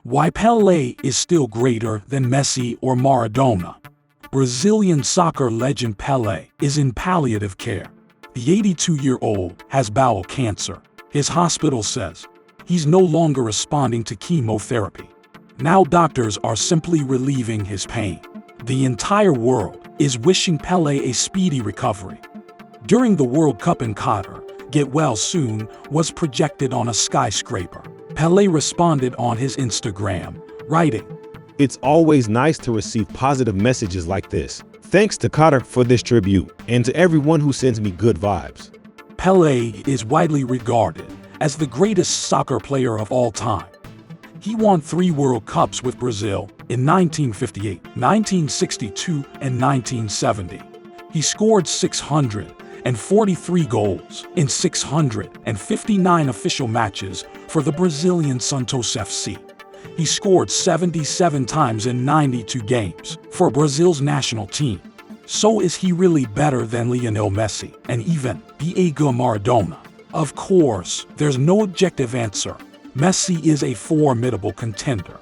Why Pelé is still greater than Messi or Maradona. Brazilian soccer legend Pelé is in palliative care. The 82-year-old has bowel cancer. His hospital says he's no longer responding to chemotherapy. Now doctors are simply relieving his pain. The entire world is wishing Pelé a speedy recovery. During the World Cup in Qatar, "Get well soon" was projected on a skyscraper. Pelé responded on his Instagram, writing, "It's always nice to receive positive messages like this. Thanks to Qatar for this tribute, and to everyone who sends me good vibes." Pelé is widely regarded as the greatest soccer player of all time. He won 3 World Cups with Brazil in 1958, 1962, and 1970. He scored 643 goals in 659 official matches for the Brazilian Santos FC. He scored 77 times in 92 games for Brazil's national team. So is he really better than Lionel Messi and even Diego Maradona? Of course, there's no objective answer. Messi is a formidable contender.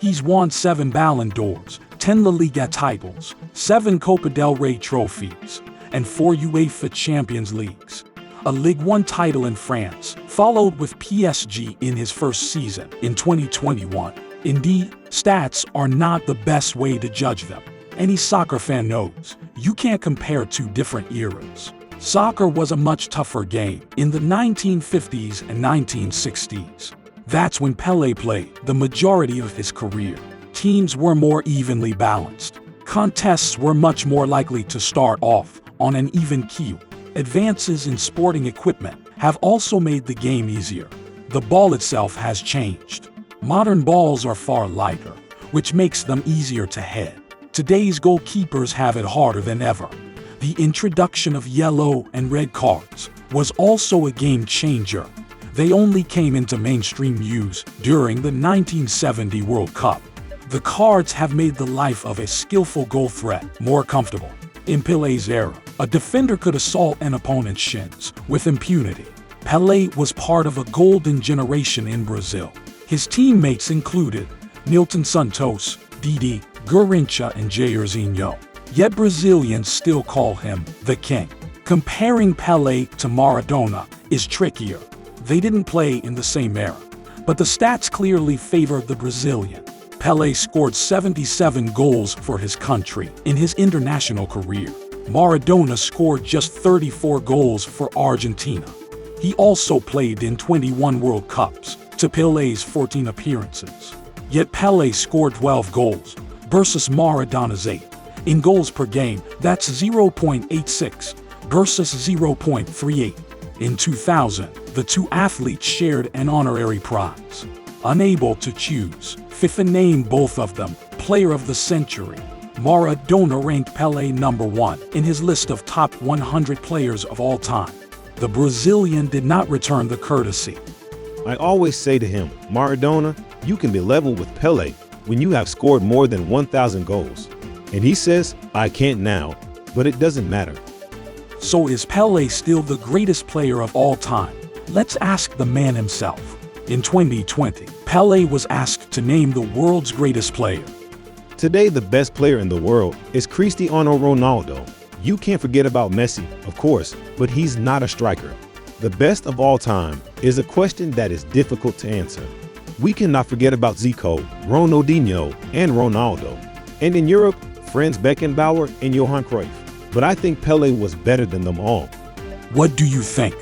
He's won 7 Ballon d'Ors, 10 La Liga titles, 7 Copa del Rey trophies, and 4 UEFA Champions Leagues. A Ligue 1 title in France, followed with PSG in his first season in 2021. Indeed, stats are not the best way to judge them. Any soccer fan knows you can't compare 2 different eras. Soccer was a much tougher game in the 1950s and 1960s. That's when Pelé played the majority of his career. Teams were more evenly balanced. Contests were much more likely to start off on an even keel. Advances in sporting equipment have also made the game easier. The ball itself has changed. Modern balls are far lighter, which makes them easier to head. Today's goalkeepers have it harder than ever. The introduction of yellow and red cards was also a game changer. They only came into mainstream use during the 1970 World Cup. The cards have made the life of a skillful goal threat more comfortable. In Pelé's era, a defender could assault an opponent's shins with impunity. Pelé was part of a golden generation in Brazil. His teammates included Nilton Santos, Didi, Garrincha, and Jairzinho. Yet Brazilians still call him the king. Comparing Pelé to Maradona is trickier. They didn't play in the same era, but the stats clearly favor the Brazilian. Pelé scored 77 goals for his country in his international career. Maradona scored just 34 goals for Argentina. He also played in 21 World Cups to Pelé's 14 appearances. Yet Pelé scored 12 goals versus Maradona's 8. In goals per game, that's 0.86 versus 0.38. In 2000, the 2 athletes shared an honorary prize. Unable to choose, FIFA named both of them Player of the Century. Maradona ranked Pelé number 1 in his list of top 100 players of all time. The Brazilian did not return the courtesy. I always say to him, "Maradona, you can be level with Pelé when you have scored more than 1,000 goals." And he says, "I can't now, but it doesn't matter." So is Pelé still the greatest player of all time? Let's ask the man himself. In 2020, Pelé was asked to name the world's greatest player. Today, the best player in the world is Cristiano Ronaldo. You can't forget about Messi, of course, but he's not a striker. The best of all time is a question that is difficult to answer. We cannot forget about Zico, Ronaldinho, and Ronaldo. And in Europe, Franz Beckenbauer and Johan Cruyff. But I think Pelé was better than them all. What do you think?